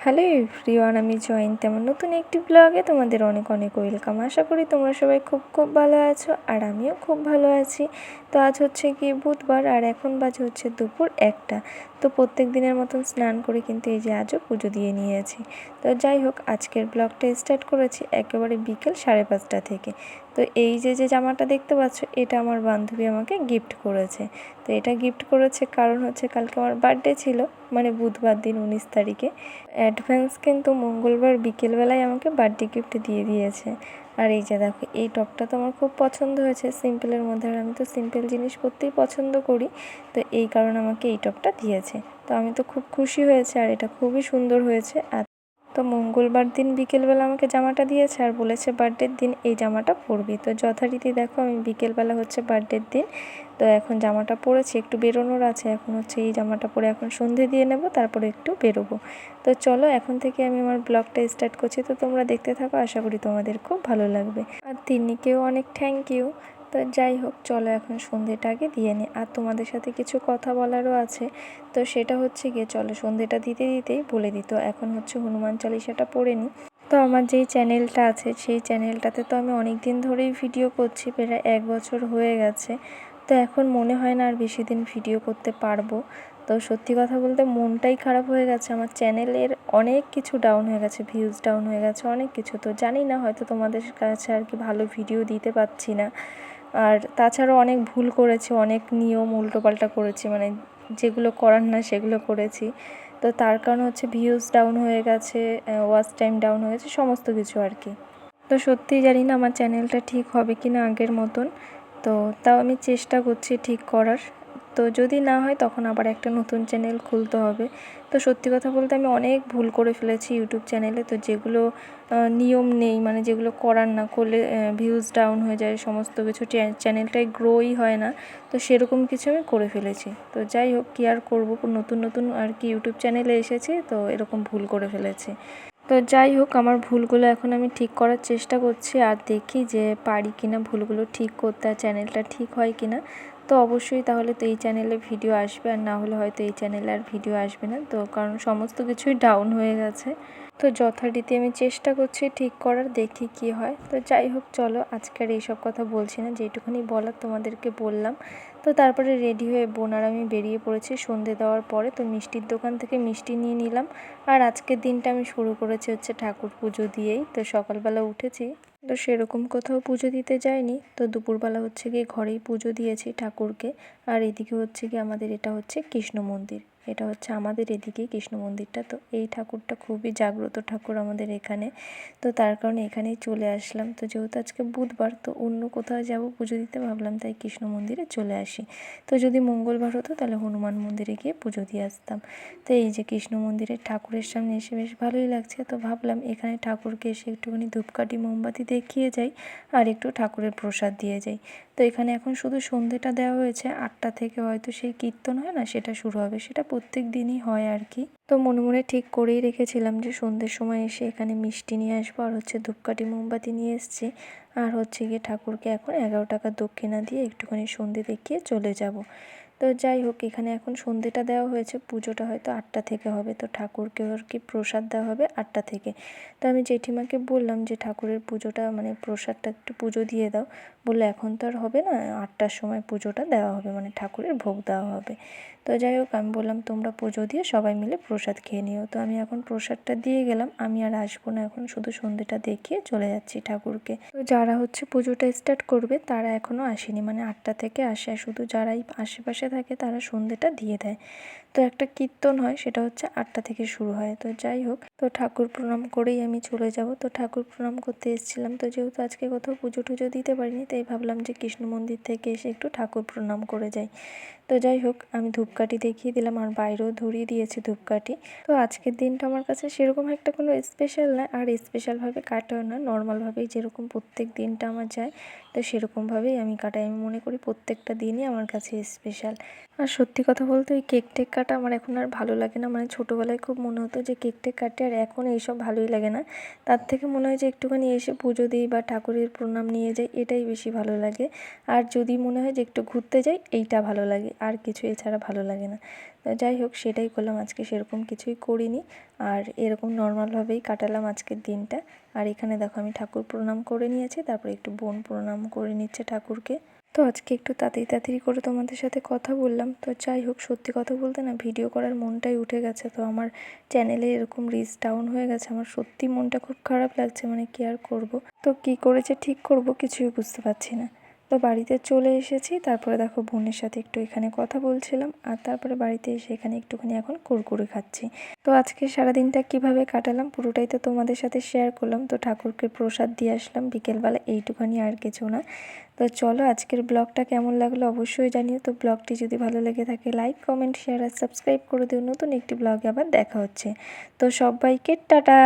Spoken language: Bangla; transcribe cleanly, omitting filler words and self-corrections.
হ্যালো এভরিওয়ান, আমি জয়ন্তী। আমার নতুন একটি ব্লগে তোমাদের অনেক অনেক ওয়েলকাম। আশা করি তোমরা সবাই খুব খুব ভালো আছো, আর আমিও খুব ভালো আছি। তো আজ হচ্ছে কি বুধবার, আর এখন বাজে হচ্ছে দুপুর 1টা। তো প্রত্যেক দিনের মতন স্নান করে কিন্তু এই যে আজও পুজো দিয়ে নিয়েছি। তো যাই হোক, আজকের ব্লগটা স্টার্ট করেছি একেবারে বিকেল 5:30 থেকে। তো এই যে জামাটা দেখতে পাচ্ছ, এটা আমার বান্ধবী আমাকে গিফট করেছে। তো এটা গিফট করেছে কারণ হচ্ছে কালকে আমার বার্থডে ছিল, মানে বুধবার দিন 19 তারিখে। অ্যাডভান্স কিন্তু মঙ্গলবার বিকেলবেলায় আমাকে বার্থডে গিফট দিয়ে দিয়েছে। আর এই যে দেখো, এই টপটা তো আমার খুব পছন্দ হয়েছে সিম্পলের মধ্যে, আর আমি তো সিম্পল জিনিস পরতেই পছন্দ করি। তো এই কারণে আমাকে এই টপটা দিয়েছে। তো আমি তো খুব খুশি হয়েছে, আর এটা খুবই সুন্দর হয়েছে। আর তো মঙ্গলবার দিন বিকেলবেলা আমাকে জামাটা দিয়েছে আর বলেছে বার্থডের দিন এই জামাটা পরবি। তো যথারীতি দেখো, আমি বিকেলবেলা হচ্ছে বার্থডের দিন তো এখন জামাটা পরেছি, একটু বেরোনোর আছে। এখন হচ্ছে এই জামাটা পরে এখন সন্ধে দিয়ে নেব, তারপরে একটু বেরোবো। তো চলো, এখন থেকে আমি আমার ব্লগটা স্টার্ট করছি। তো তোমরা দেখতে থাকো, আশা করি তোমাদের খুব ভালো লাগবে। আর তিন্নিকেও অনেক থ্যাংক ইউ। তো যাই হোক, চলো এখন সন্ধেটা আগে দিয়ে নিই। আর তোমাদের সাথে কিছু কথা বলারও আছে। তো সেটা হচ্ছে গিয়ে, চলো সন্ধেটা দিতে দিতেই বলে দিত, এখন হচ্ছে হনুমান চালিশাটা পড়ে নিই। তো আমার যেই চ্যানেলটা আছে সেই চ্যানেলটাতে তো আমি অনেক দিন ধরেই ভিডিও করছি, প্রায় 1 বছর হয়ে গেছে। তো এখন মনে হয় না আর বেশি দিন ভিডিও করতে পারবো। তো সত্যি কথা বলতে মনটাই খারাপ হয়ে গেছে, আমার চ্যানেলের অনেক কিছু ডাউন হয়ে গেছে, ভিউজ ডাউন হয়ে গেছে, অনেক কিছু। তো জানি না, হয়তো তোমাদের কাছে আর কি ভালো ভিডিও দিতে পারছি না। আর তাছাড়াও অনেক ভুল করেছি, অনেক নিয়ম উল্টোপাল্টা করেছি, মানে যেগুলো করার না সেগুলো করেছি। তো তার কারণ হচ্ছে ভিউজ ডাউন হয়ে গেছে, ওয়াচ টাইম ডাউন হয়ে গেছে, সমস্ত কিছু আর কি। তো সত্যিই জানি না আমার চ্যানেলটা ঠিক হবে কি না আগের মতন। তো তাও আমি চেষ্টা করছি ঠিক করার। তো যদি না হয় তখন আবার একটা নতুন চ্যানেল খুলতে হবে। তো সত্যি কথা বলতে আমি অনেক ভুল করে ফেলেছি ইউটিউব চ্যানেলে। তো যেগুলো নিয়ম নেই, মানে যেগুলো করার না, করলে ভিউজ ডাউন হয়ে যায়, সমস্ত কিছু চ্যানেলটাই গ্রোই হয় না। তো সেরকম কিছু আমি করে ফেলেছি। তো যাই হোক, কী আর করবো, নতুন নতুন আর কি ইউটিউব চ্যানেলে এসেছি, তো এরকম ভুল করে ফেলেছি। তো যাই হোক, আমার ভুলগুলো এখন আমি ঠিক করার চেষ্টা করছি, আর দেখি যে পারি কিনা ভুলগুলো ঠিক করতে, আর চ্যানেলটা ঠিক হয় কিনা। তো অবশ্যই তাহলে তো এই চ্যানেলে ভিডিও আসবে, আর না হলে হয়তো এই চ্যানেলে আর ভিডিও আসবে না। তো কারণ সমস্ত কিছুই ডাউন হয়ে গেছে। তো যথারীতি আমি চেষ্টা করছি ঠিক করার, দেখি কি হয়। তো যাই হোক, চলো আজকে আর এইসব কথা বলছি না, যেটুকুনি বলার তোমাদেরকে বললাম। তো তারপরে রেডি হয়ে বোন আর আমি বেরিয়ে পড়েছি সন্ধে দেওয়ার পরে। তো মিষ্টির দোকান থেকে মিষ্টি নিয়ে নিলাম। আর আজকের দিনটা আমি শুরু করেছি হচ্ছে ঠাকুর পুজো দিয়েই। তো সকালবেলা উঠেছি, তো সেরকম কোথাও পুজো দিতে যাইনি। তো দুপুরবেলা হচ্ছে গিয়ে ঘরেই পুজো দিয়েছি ঠাকুরকে। আর এদিকে হচ্ছে গিয়ে আমাদের এটা হচ্ছে কৃষ্ণ মন্দির, এটা হচ্ছে আমাদের এদিকেই কৃষ্ণ মন্দিরটা। তো এই ঠাকুরটা খুবই জাগ্রত ঠাকুর আমাদের এখানে। তো তার কারণে এখানেই চলে আসলাম। তো যেহেতু আজকে বুধবার, তো অন্য কোথাও যাব পুজো দিতে, ভাবলাম তাই কৃষ্ণ মন্দিরে চলে আসি। তো যদি মঙ্গলবার হতো তাহলে হনুমান মন্দিরে গিয়ে পুজো দিয়ে আসতাম। তো এই যে কৃষ্ণ মন্দিরের ঠাকুরের সামনে এসে বেশ ভালোই লাগছে। তো ভাবলাম এখানে ঠাকুরকে এসে একটুখানি ধূপকাঠি মোমবাতি দেখিয়ে যাই, আর একটু ঠাকুরের প্রসাদ দিয়ে যাই। তো এখানে এখন শুধু সন্ধেটা দেওয়া হয়েছে, 8টা থেকে হয়তো সেই কীর্তন হয় না, সেটা শুরু হবে। সেটা প্রত্যেক দিনই হয় আর কি। তো মনে মনে ঠিক করেই রেখেছিলাম যে সন্ধ্যের সময় এসে এখানে মিষ্টি নিয়ে আসবো, আর হচ্ছে ধূপকাঠি মোমবাতি নিয়ে এসেছি। আর হচ্ছে গিয়ে ঠাকুরকে এখন 11 টাকা দক্ষিণা দিয়ে একটুখানি সন্ধে দেখিয়ে চলে যাব। তো যাই হোক, এখানে এখন সন্ধেটা দেওয়া হয়েছে, পুজোটা হয়তো 8টা থেকে হবে। তো ঠাকুরকে আর কি প্রসাদ দেওয়া হবে 8টা থেকে। তো আমি জেঠিমাকে বললাম যে ঠাকুরের পুজোটা, মানে প্রসাদটা একটু পুজো দিয়ে দাও। বললো এখন তো আর হবে না, 8টার সময় পুজোটা দেওয়া হবে, মানে ঠাকুরের ভোগ দেওয়া হবে। তো যাই হোক, আমি বললাম তোমরা পুজো দিয়ে সবাই মিলে প্রসাদ খেয়ে নিও। তো আমি এখন প্রসাদটা দিয়ে গেলাম, আমি আর আসবো না, এখন শুধু সন্ধেটা দেখিয়ে চলে যাচ্ছি ঠাকুরকে। তো যারা হচ্ছে পুজোটা স্টার্ট করবে তারা এখনও আসেনি, মানে 8টা থেকে আসে, শুধু যারাই আশেপাশে থাকে তারা সন্ধেটা দিয়ে দেয়। তো একটা কীর্তন হয়, সেটা হচ্ছে 8টা থেকে শুরু হয়। তো যাই হোক, তো ঠাকুর প্রণাম করেই আমি চলে যাব। তো ঠাকুর প্রণাম করতে এসেছিলাম, তো যেহেতু আজকে কোথাও পুজো টুজো দিতে পারিনি, তাই ভাবলাম যে কৃষ্ণ মন্দির থেকে এসে একটু ঠাকুর প্রণাম করে যাই। তো যাই হোক, আমি ধূপকাঠি দেখিয়ে দিলাম, আর বাইরেও ধরিয়ে দিয়েছি ধূপকাঠি। তো আজকের দিনটা আমার কাছে সেরকম একটা কোনো স্পেশাল না, আর স্পেশালভাবে কাটাও না, নর্মালভাবেই যেরকম প্রত্যেক দিনটা আমার যায়, তো সেরকমভাবেই আমি কাটাই। আমি মনে করি প্রত্যেকটা দিনই আমার কাছে স্পেশাল। আর সত্যি কথা বলতে ওই কেক টেক কাটা আমার এখন আর ভালো লাগে না, মানে ছোটোবেলায় খুব মনে হতো যে কেক টেক কাটে আর এখন এইসব ভালোই লাগে না। তার থেকে মনে হয় যে একটুখানি এসে পুজো দিই বা ঠাকুরের প্রণাম নিয়ে যাই, এটাই বেশি ভালো লাগে। আর যদি মনে হয় যে একটু ঘুরতে যাই, এইটা ভালো লাগে, আর কিছু এছাড়া ভালো লাগে না। তো যাই হোক, সেটাই করলাম আজকে, সেরকম কিছুই করিনি। আর এরকম নর্মালভাবেই কাটালাম আজকের দিনটা। আর এখানে দেখো আমি ঠাকুর প্রণাম করে নিয়েছি, তারপরে একটু বোন প্রণাম করে নিচ্ছে ঠাকুরকে। তো আজকে একটু তাড়াতাড়ি করে তোমাদের সাথে কথা বললাম। তো যাই হোক, সত্যি কথা বলতে না, ভিডিও করার মনটাই উঠে গেছে। তো আমার চ্যানেলে এরকম রিচ ডাউন হয়ে গেছে, আমার সত্যি মনটা খুব খারাপ লাগছে, মানে কি আর করব। তো কি করেছে ঠিক করব কিছুই বুঝতে পারছি না। তো বাড়িতে চলে এসেছি, তারপরে দেখো বোনের সাথে একটু এখানে কথা বলছিলাম, আর তারপরে বাড়িতে এসে এখানে একটুখানি এখন কুরকুরে খাচ্ছি। তো আজকে সারাদিনটা কিভাবে কাটালাম পুরোটাই তো তোমাদের সাথে শেয়ার করলাম। তো ঠাকুরকে প্রসাদ দিয়ে আসলাম বিকেলবেলা, এইটুখানি, আর কিছু না। তো চলো, আজকের ব্লগটা কেমন লাগলো অবশ্যই জানিও। তো ব্লগটি যদি ভালো লেগে থাকে লাইক, কমেন্ট, শেয়ার আর সাবস্ক্রাইব করে দিও। নতুন একটি ব্লগে আবার দেখা হচ্ছে। তো সবাইকে টাটা।